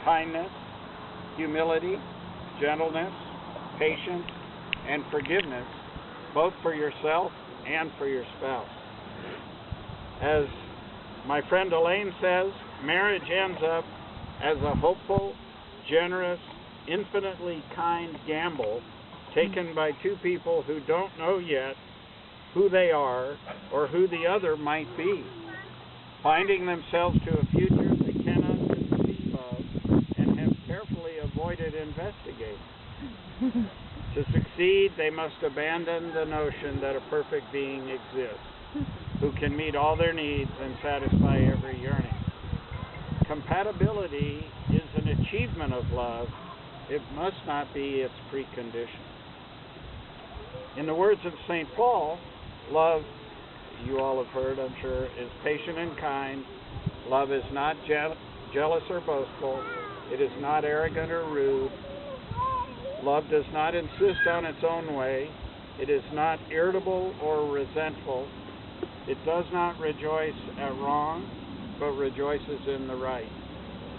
kindness, humility, gentleness, patience, and forgiveness, both for yourself and for your spouse. As my friend Elaine says, marriage ends up as a hopeful, generous, infinitely kind gamble taken by two people who don't know yet who they are or who the other might be, finding themselves to a future they cannot conceive of and have carefully avoided investigating. To succeed, they must abandon the notion that a perfect being exists, who can meet all their needs and satisfy every yearning. Compatibility is an achievement of love. It must not be its precondition. In the words of St. Paul, love, you all have heard, I'm sure, is patient and kind. Love is not jealous or boastful. It is not arrogant or rude. Love does not insist on its own way. It is not irritable or resentful. It does not rejoice at wrong, but rejoices in the right.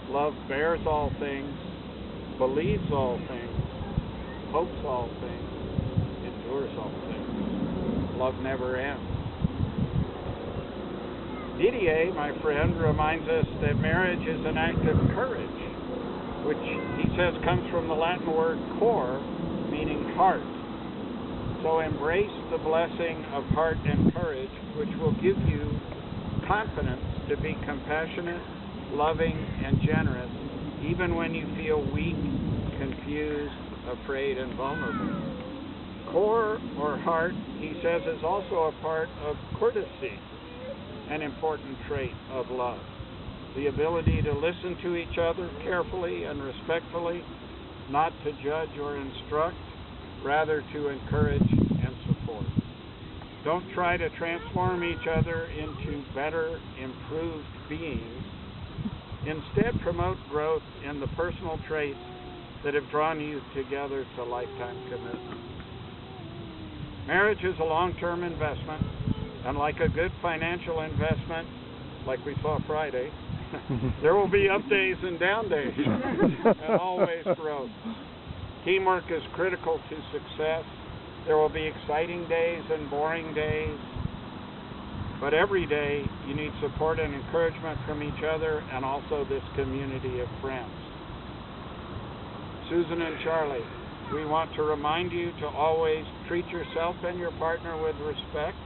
Love bears all things, believes all things, hopes all things, endures all things. Love never ends. Didier, my friend, reminds us that marriage is an act of courage, which he says comes from the Latin word cor, meaning heart. So embrace the blessing of heart and courage, which will give you confidence to be compassionate, loving, and generous, even when you feel weak, confused, afraid, and vulnerable. Cor, or heart, he says, is also a part of courtesy, an important trait of love. The ability to listen to each other carefully and respectfully, not to judge or instruct, rather to encourage and support. Don't try to transform each other into better, improved beings. Instead, promote growth in the personal traits that have drawn you together to lifetime commitment. Marriage is a long-term investment, and like a good financial investment, like we saw Friday, there will be up days and down days, and always growth. Teamwork is critical to success. There will be exciting days and boring days, but every day you need support and encouragement from each other and also this community of friends. Susan and Charlie, we want to remind you to always treat yourself and your partner with respect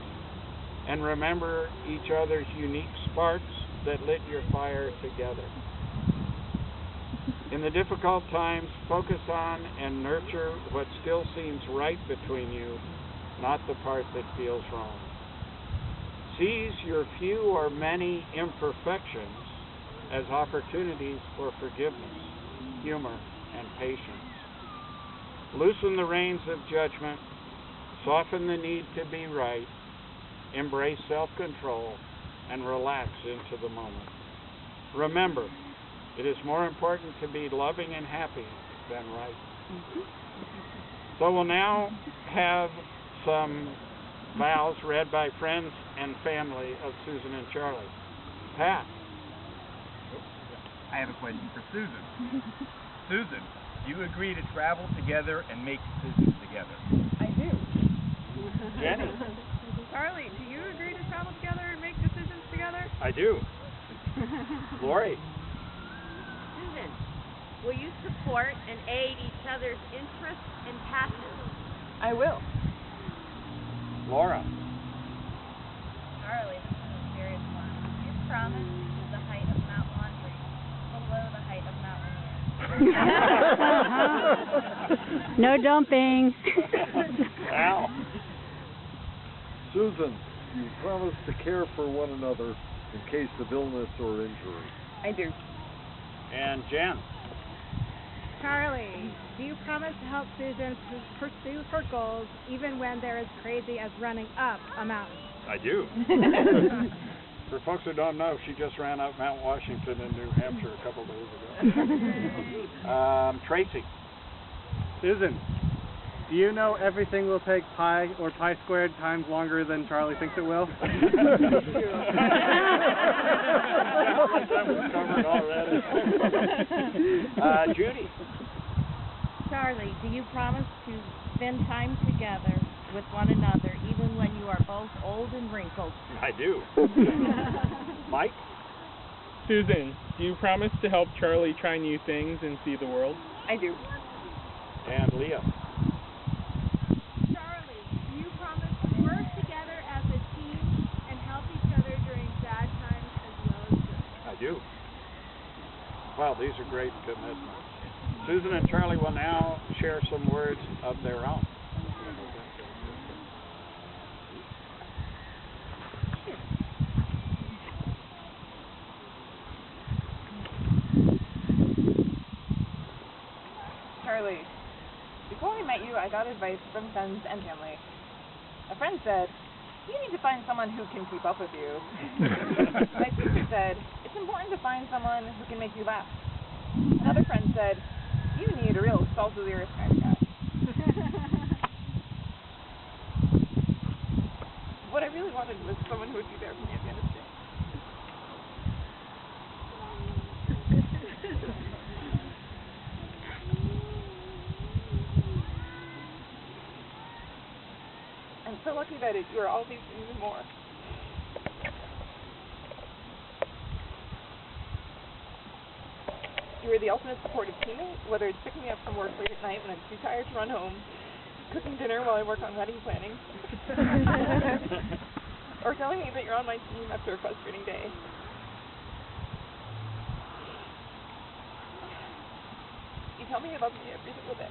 and remember each other's unique sparks that lit your fire together. In the difficult times, focus on and nurture what still seems right between you, not the part that feels wrong. Seize your few or many imperfections as opportunities for forgiveness, humor, and patience. Loosen the reins of judgment, soften the need to be right, embrace self-control, and relax into the moment. Remember, it is more important to be loving and happy than right. So we'll now have some vows read by friends and family of Susan and Charlie. Pat. I have a question for Susan. Susan, do you agree to travel together and make decisions together? I do. Jenny. Charlie, do you agree to travel together and make decisions together? I do. Lori. Susan, will you support and aid each other's interests and passions? I will. Laura. Charlie, this is a serious one. You promise the height of Mount Laundry below the height of Mount Rainier. No dumping. Al. Susan, you promise to care for one another in case of illness or injury. I do. And Jen. Charlie, do you promise to help Susan pursue her goals even when they're as crazy as running up a mountain? I do. For folks who don't know, she just ran up Mount Washington in New Hampshire a couple days ago. Tracy. Susan, do you know everything will take pi or pi squared times longer than Charlie thinks it will? That was covered already. Judy. Charlie, do you promise to spend time together with one another even when you are both old and wrinkled? I do. Mike. Susan, do you promise to help Charlie try new things and see the world? I do. And Leah. Charlie, do you promise to work together as a team and help each other during bad times as well as good? I do. Well, these are great commitments. Susan and Charlie will now share some words of their own. Charlie, before I met you, I got advice from friends and family. A friend said, you need to find someone who can keep up with you. My sister said, it's important to find someone who can make you laugh. Another friend said, you need a real salsa lyrics kind of guy. What I really wanted was someone who would be there for me at the end of the day. I'm so lucky that you are all these things and more. You are the ultimate supportive teammate, whether it's picking me up from work late at night when I'm too tired to run home, cooking dinner while I work on wedding planning, or telling me that you're on my team after a frustrating day. You tell me you love me every single day.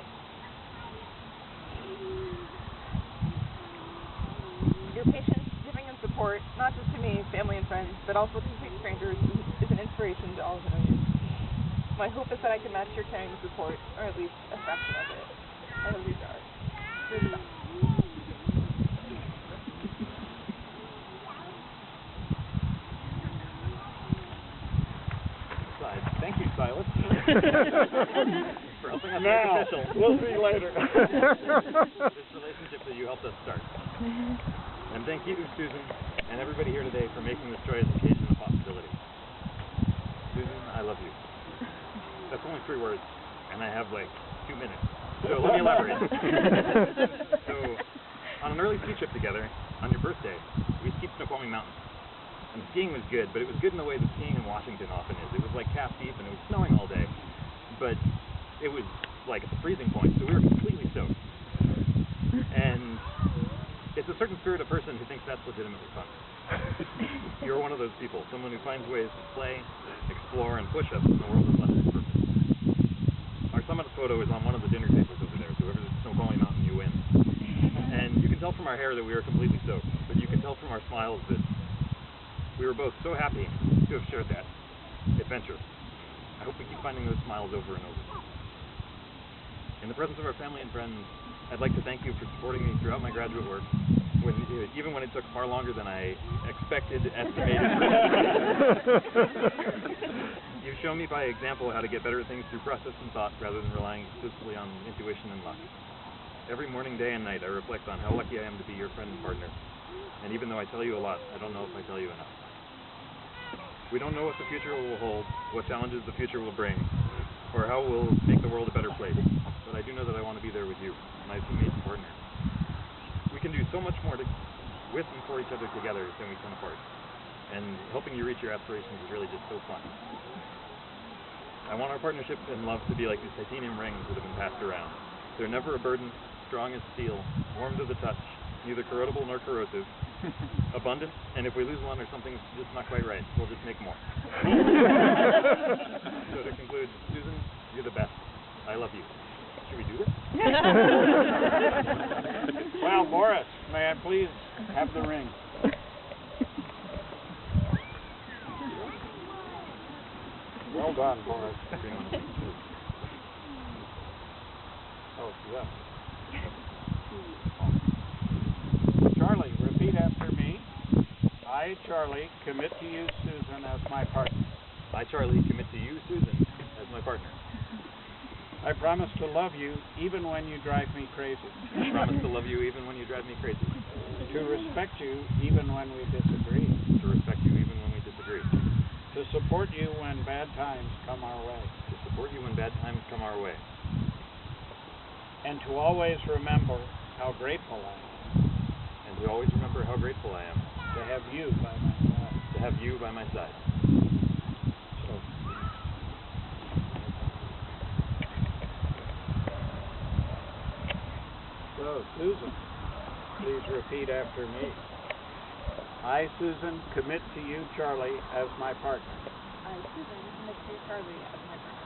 Your patience, giving, and support, not just to me, family, and friends, but also to complete strangers, is an inspiration to all who know you. My hope is that I can match your caring and support, or at least a fraction of it. I love you, Jar. You're the best. Thank you, Silas, for helping us make Now, official. we'll see you later. This relationship that you helped us start. And thank you, Susan, and everybody here today for making this joyous occasion a possibility. Susan, I love you. That's only 3 words, and I have like 2 minutes. So let me elaborate. So, on an early ski trip together, on your birthday, we skied Snoqualmie Mountain. And the skiing was good, but it was good in the way that skiing in Washington often is. It was like calf deep, and it was snowing all day. But it was like at the freezing point, so we were completely soaked. And it's a certain spirit of person who thinks that's legitimately fun. You're one of those people, someone who finds ways to play, explore, and push us in the world of less than perfect. Our summit photo is on one of the dinner tables over there, so whoever's at Snoqualmie Mountain, you win. And you can tell from our hair that we are completely soaked, but you can tell from our smiles that we were both so happy to have shared that adventure. I hope we keep finding those smiles over and over. In the presence of our family and friends, I'd like to thank you for supporting me throughout my graduate work, even when it took far longer than I estimated. You've shown me by example how to get better at things through process and thought rather than relying exclusively on intuition and luck. Every morning, day, and night, I reflect on how lucky I am to be your friend and partner. And even though I tell you a lot, I don't know if I tell you enough. We don't know what the future will hold, what challenges the future will bring, or how we'll make the world a better place. But I do know that I want to be there with you, my teammate and partner. We can do so much more with and for each other together than we can apart. And helping you reach your aspirations is really just so fun. I want our partnership and love to be like these titanium rings that have been passed around. They're never a burden, strong as steel, warm to the touch, neither corrodable nor corrosive, abundant, and if we lose one or something's just not quite right, we'll just make more. So to conclude, Susan, you're the best. I love you. Should we do this? Well, Boris, may I please have the ring? Well done, Boris. Oh, yeah. Charlie, repeat after me. I, Charlie, commit to you, Susan, as my partner. I, Charlie, commit to you, Susan, as my partner. I promise to love you even when you drive me crazy. I promise to love you even when you drive me crazy. To respect you even when we disagree. To respect you even when we disagree. To support you when bad times come our way. To support you when bad times come our way. And to always remember how grateful I am. And to always remember how grateful I am. To have you by my side. To have you by my side. So, Susan, please repeat after me. I, Susan, commit to you, Charlie, as my partner. I, Susan, commit to Charlie as my partner.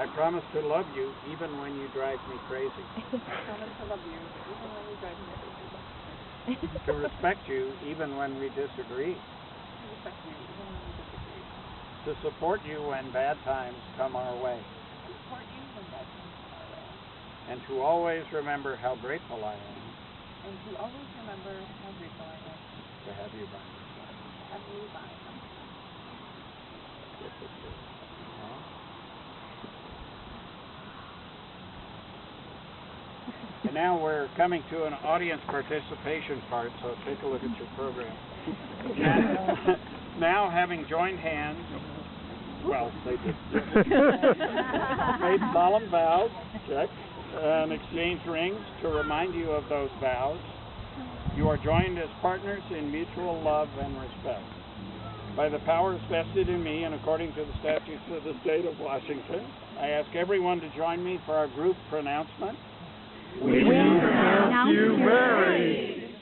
I promise to love you even when you drive me crazy. I promise to love you even when you drive me crazy. To respect you even when we disagree. To respect you even when we disagree. To support you when bad times come our way. To support you when bad times come our way. And to always remember how grateful I am. And to always remember how grateful I am. To have you by my side. To have you by my side. And now we're coming to an audience participation part, so take a look at your program. Now, having joined hands, well, they did. Made solemn vows, check, and exchanged rings to remind you of those vows. You are joined as partners in mutual love and respect. By the powers vested in me and according to the statutes of the state of Washington, I ask everyone to join me for our group pronouncement. We pronounce you married.